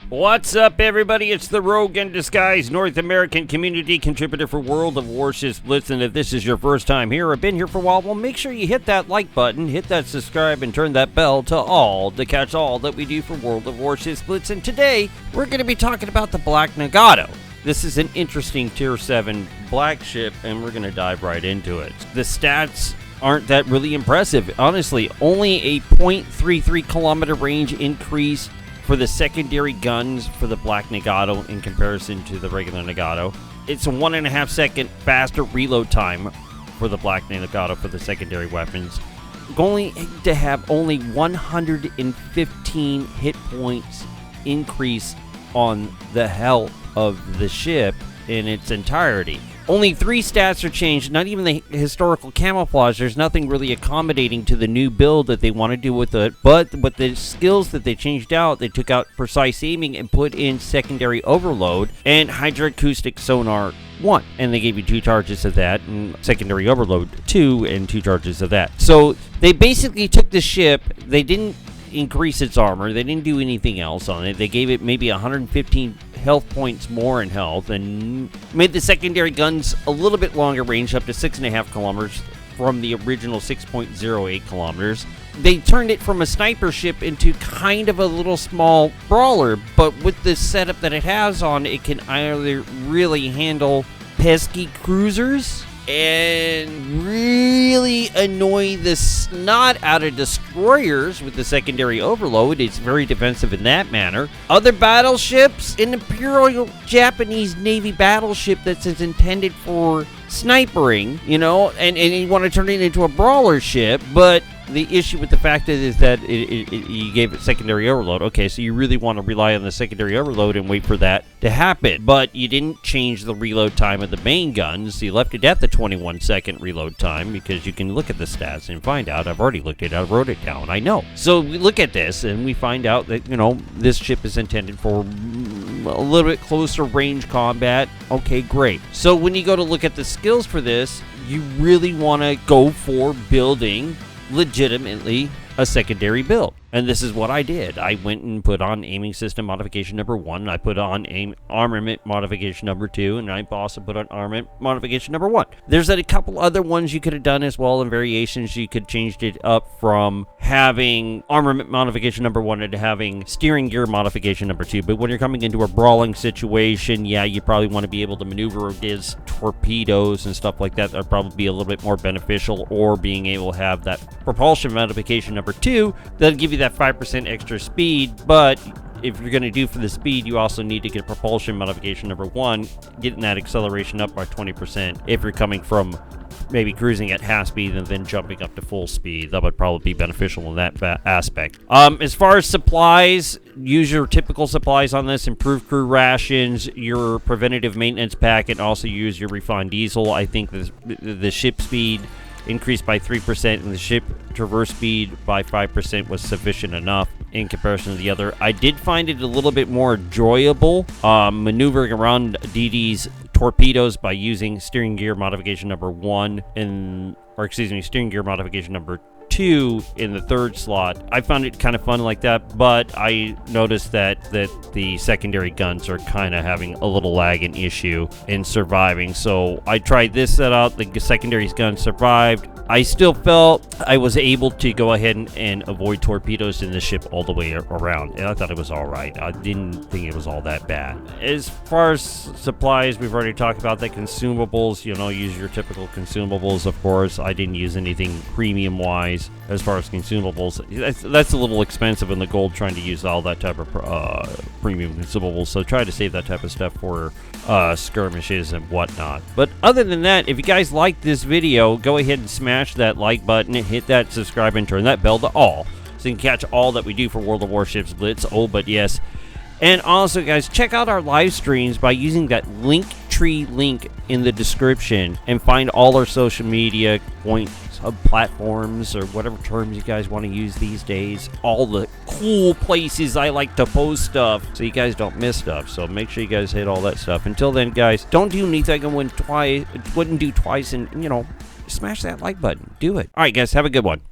What's up, everybody? It's the Rogue in Disguise, North American community contributor for World of Warships Blitz. And if this is your first time here or been here for a while, well, make sure you hit that like button, hit that subscribe, and turn that bell to all to catch all that we do for World of Warships Blitz. And today, we're going to be talking about the Black Nagato. This is an interesting Tier 7 black ship, and we're going to dive right into it. The stats aren't that really impressive. Honestly, only a 0.33 kilometer range increase for the secondary guns for the Black Nagato in comparison to the regular Nagato. It's a 1.5 second faster reload time for the Black Nagato for the secondary weapons. Going to have only 115 hit points increase on the health of the ship in its entirety. Only 3 stats are changed, not even the historical camouflage. There's nothing really accommodating to the new build that they want to do with it. But with the skills that they changed out, they took out precise aiming and put in secondary overload and hydroacoustic sonar 1. And they gave you 2 charges of that, and secondary overload 2 and 2 charges of that. So they basically took the ship, they didn't increase its armor, they didn't do anything else on it. They gave it maybe 115 health points more in health and made the secondary guns a little bit longer range, up to 6.5 kilometers from the original 6.08 kilometers. They turned it from a sniper ship into kind of a little small brawler, but with the setup that it has on, it can either really handle pesky cruisers and really annoy the snot out of destroyers with the secondary overload. It's very defensive in that manner. Other battleships, an Imperial Japanese Navy battleship that's intended for snipering, you know, and you want to turn it into a brawler ship, but the issue with the fact is that you gave it secondary overload. Okay, so you really want to rely on the secondary overload and wait for that to happen. But you didn't change the reload time of the main guns. You left it at the 21-second reload time because you can look at the stats and find out. I've already looked at it. I wrote it down. I know. So we look at this and we find out that, you know, this ship is intended for a little bit closer range combat. Okay, great. So when you go to look at the skills for this, you really want to go for building legitimately a secondary build. And this is what I did. I went and put on aiming system modification number 1. I put on armament modification number 2, and I also put on armament modification number 1. There's a couple other ones you could have done as well in variations. You could changed it up from having armament modification number 1 to having steering gear modification number 2. But when you're coming into a brawling situation, yeah, you probably want to be able to maneuver these torpedoes and stuff like that. That'd probably be a little bit more beneficial, or being able to have that propulsion modification number 2 that'll give you that 5% extra speed. But if you're going to do for the speed, you also need to get propulsion modification number 1, getting that acceleration up by 20% if you're coming from maybe cruising at half speed and then jumping up to full speed. That would probably be beneficial in that aspect. As far as supplies, use your typical supplies on this. Improve crew rations, your preventative maintenance pack, and also use your refined diesel. I think the ship speed increased by 3% and the ship traverse speed by 5% was sufficient enough in comparison to the other. I did find it a little bit more enjoyable maneuvering around DD's torpedoes by using steering gear modification number 1 steering gear modification number 2 in the 3rd slot. I found it kind of fun like that, but I noticed that the secondary guns are kind of having a little lagging issue in surviving. So I tried this setup. The secondary gun survived. I still felt I was able to go ahead and avoid torpedoes in the ship all the way around, and I thought it was all right. I didn't think it was all that bad. As far as supplies, we've already talked about the consumables. You know, use your typical consumables, of course. I didn't use anything premium-wise as far as consumables. That's a little expensive in the gold, trying to use all that type of premium consumables, so try to save that type of stuff for skirmishes and whatnot. But other than that, if you guys like this video, go ahead and smash that like button and hit that subscribe and turn that bell to all so you can catch all that we do for World of Warships Blitz. Oh, but yes. And also, guys, check out our live streams by using that Linktree link in the description and find all our social media points, platforms, or whatever terms you guys want to use these days. All the cool places I like to post stuff so you guys don't miss stuff. So make sure you guys hit all that stuff. Until then, guys, don't do anything I wouldn't do twice, and, you know, smash that like button. Do it. All right, guys, have a good one.